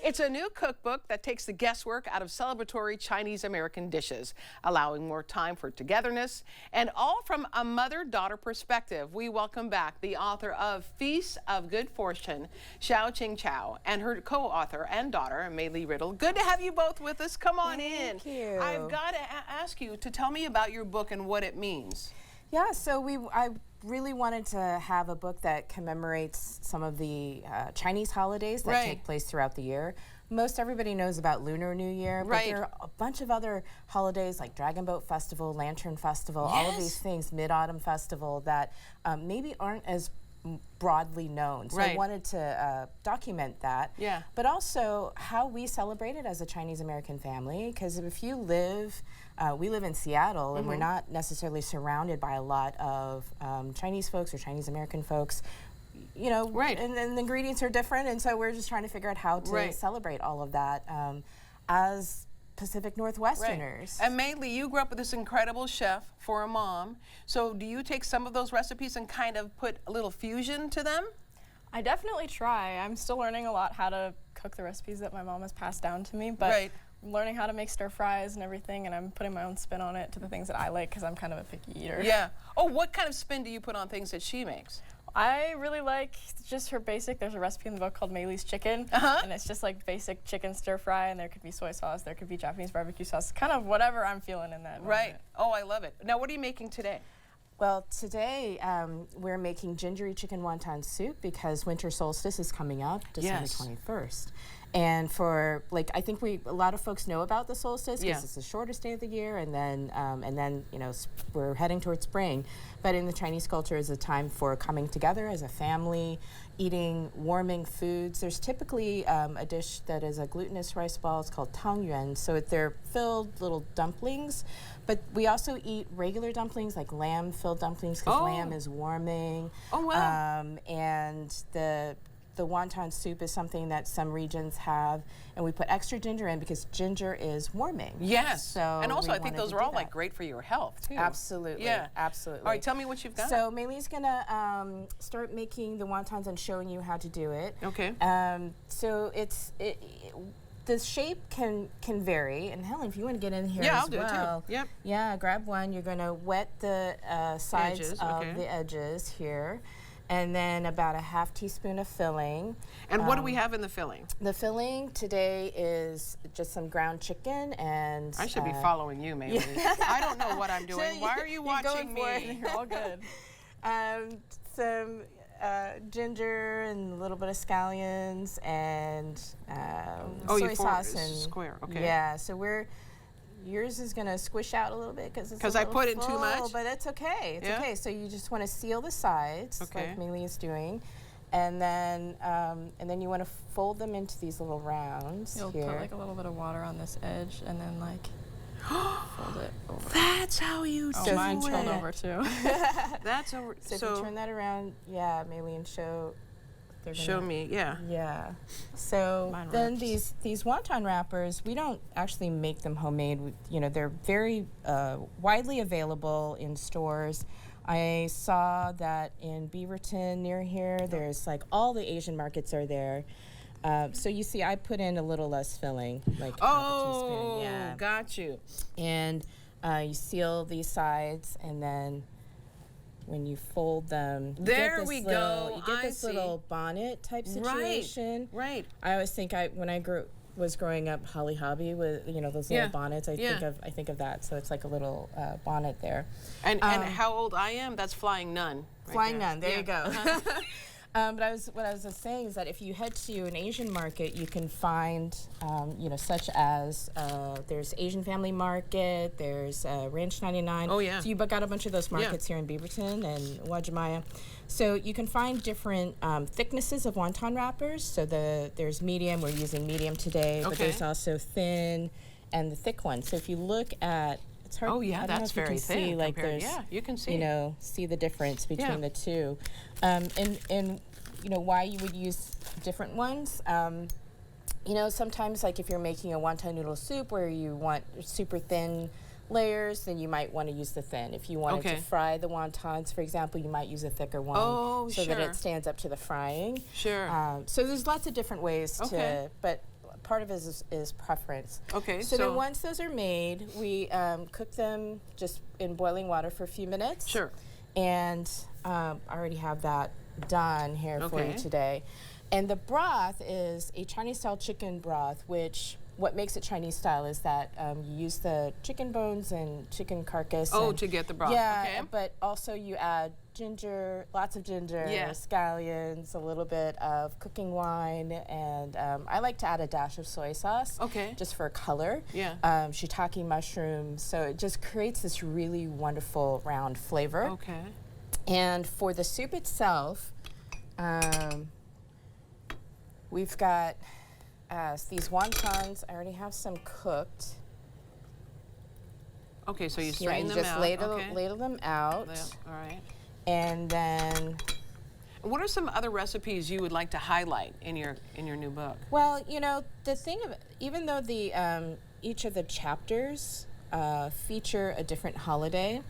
It's a new cookbook that takes the guesswork out of celebratory Chinese American dishes, allowing more time for togetherness, and all from a mother-daughter perspective. We welcome back the author of Feast of Good Fortune, Hsiao-Ching Chou, and her co-author and daughter, Meilee Riddle. Good to have you both with us. Come on in. Thank you. I've got to ask you to tell me about your book and what it means. Yeah, so I really wanted to have a book that commemorates some of the Chinese holidays that take place throughout the year. Most everybody knows about Lunar New Year, but there are a bunch of other holidays like Dragon Boat Festival, Lantern Festival, all of these things, Mid-Autumn Festival, that maybe aren't as broadly known. So I wanted to document that, but also how we celebrate it as a Chinese American family, because if you live, we live in Seattle, and we're not necessarily surrounded by a lot of Chinese folks or Chinese American folks, you know, and the ingredients are different, and so we're just trying to figure out how to celebrate all of that as Pacific Northwesterners. And Meilee, you grew up with this incredible chef for a mom. So do you take some of those recipes and kind of put a little fusion to them? I definitely try. I'm still learning a lot how to cook the recipes that my mom has passed down to me, but I'm learning how to make stir fries and everything, and I'm putting my own spin on it to the things that I like because I'm kind of a picky eater. Yeah. Oh, what kind of spin do you put on things that she makes? I really like just her basic, there's a recipe in the book called Meilee's Chicken, and it's just like basic chicken stir fry, and there could be soy sauce, there could be Japanese barbecue sauce, kind of whatever I'm feeling in that moment. Oh, I love it. Now, what are you making today? Well, today we're making Gingery Chicken Wonton Soup because winter solstice is coming up, December 21st. And for, like, I think a lot of folks know about the solstice because it's the shortest day of the year, and then you know, we're heading towards spring. But in the Chinese culture, is a time for coming together as a family, eating warming foods. There's typically a dish that is a glutinous rice ball. It's called tangyuan. So they're filled little dumplings, but we also eat regular dumplings, like lamb-filled dumplings, because lamb is warming. Oh, wow. And the wonton soup is something that some regions have, and we put extra ginger in because ginger is warming. Yes. So and also, I think those are all like great for your health too. Absolutely. Yeah. Absolutely. All right, tell me what you've got. So Meilee's gonna start making the wontons and showing you how to do it. Okay. So the shape can vary, and Helen, if you want to get in here I'll do it too. Yep. Yeah, grab one. You're gonna wet the sides of the edges here. And then about a half teaspoon of filling. And what do we have in the filling? The filling today is just some ground chicken and... I should be following you, Meilee. I don't know what I'm doing. Why are you watching me? You're all good. Some ginger and a little bit of scallions and soy sauce and square. Okay. Yeah, so yours is going to squish out a little bit because I put in too much? But it's okay. It's okay. So you just want to seal the sides like Meilee is doing. And then you want to fold them into these little rounds. You'll put like a little bit of water on this edge and then like fold it over. That's how you do it. Mine's rolled over too. That's over. So if you turn that around, Meilee, and show me, Yeah. So then these wonton wrappers, we don't actually make them homemade. They're very widely available in stores. I saw that in Beaverton near here, there's like all the Asian markets are there. So you see, I put in a little less filling, like half a teaspoon. Yeah. Got you. And you seal these sides, and then when you fold them, you get this little bonnet type situation. Right. I always think when I was growing up, Holly Hobby with those little bonnets. I think of that. So it's like a little bonnet there. And how old I am? That's Flying Nun. Flying Nun. There you go. But what I was just saying is that if you head to an Asian market, you can find, such as there's Asian Family Market, there's Ranch 99. Oh, yeah. So you got a bunch of those markets here in Beaverton and Uwajimaya. So you can find different thicknesses of wonton wrappers. So there's medium. We're using medium today, but there's also thin and the thick one. So if you look at it's hard. Oh yeah, that's very thin. See, like there's, you can see. See the difference between the two, and why you would use different ones. Sometimes like if you're making a wonton noodle soup where you want super thin layers, then you might want to use the thin. If you wanted to fry the wontons, for example, you might use a thicker one so that it stands up to the frying. Sure. So there's lots of different ways to, but part of it is preference. Okay. So then once those are made, we cook them just in boiling water for a few minutes. Sure. And I already have that done here for you today. And the broth is a Chinese-style chicken broth, which what makes it Chinese style is that you use the chicken bones and chicken carcass. Oh, to get the broth. Yeah, okay. but also you add ginger, lots of ginger, scallions, a little bit of cooking wine, and I like to add a dash of soy sauce. Okay. Just for color. Yeah. Shiitake mushrooms. So it just creates this really wonderful round flavor. Okay. And for the soup itself, we've got these wontons. I already have some cooked. Okay, so you straighten them out. Just ladle them out. All right. And then, what are some other recipes you would like to highlight in your new book? well, you know, the thing of even though the each of the chapters feature a different holiday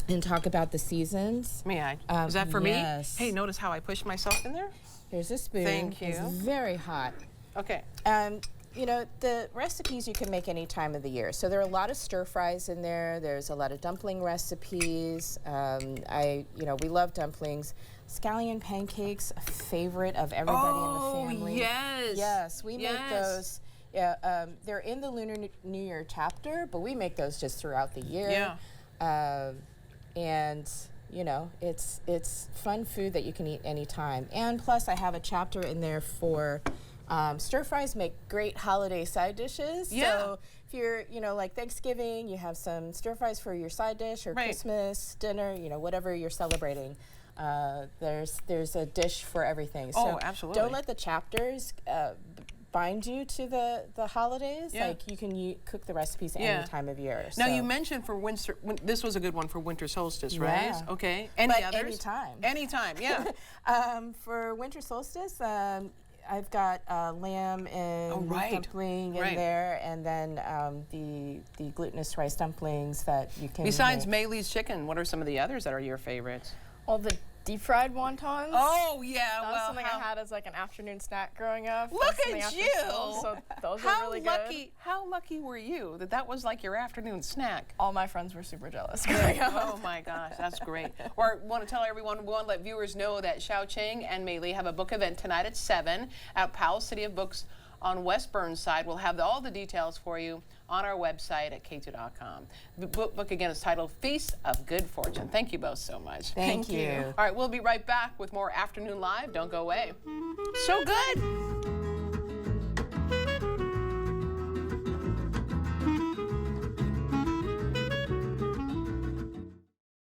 and talk about the seasons. May I? Is that for yes. me? Hey, notice how I pushed myself in there? Here's a spoon. Thank you. It's very hot. Okay. You know, the recipes you can make any time of the year. So there are a lot of stir fries in there. There's a lot of dumpling recipes. We love dumplings. Scallion pancakes, a favorite of everybody in the family. Yes. Yes, we make those. Yeah, they're in the Lunar New Year chapter, but we make those just throughout the year. Yeah. And you know, it's fun food that you can eat anytime. And plus, I have a chapter in there for stir fries make great holiday side dishes. Yeah. So if you're, you know, like Thanksgiving, you have some stir fries for your side dish, or Christmas dinner, you know, whatever you're celebrating. There's a dish for everything. So absolutely. Don't let the chapters bind you to the holidays. Yeah. Like you can cook the recipes any time of year. Now so. you mentioned for winter, this was a good one for winter solstice, right? Yeah. Okay. Any others? Anytime. Anytime, yeah. For winter solstice, I've got lamb and dumpling in there, and then the glutinous rice dumplings that you can. Besides Meilee's chicken, what are some of the others that are your favorites? Well, the deep fried wontons. Oh yeah, that was something I had as like an afternoon snack growing up. Look at you! School, so those are really good. How lucky were you that was like your afternoon snack? All my friends were super jealous growing up. Oh my gosh, that's great. Or want to tell everyone, we want to let viewers know that Hsiao-Ching and Meilee have a book event tonight at 7 at Powell City of Books on West Burnside. We'll have all the details for you on our website at k2.com. The book again is titled Feast of Good Fortune. Thank you both so much. Thank you. All right, we'll be right back with more Afternoon Live. Don't go away. So good.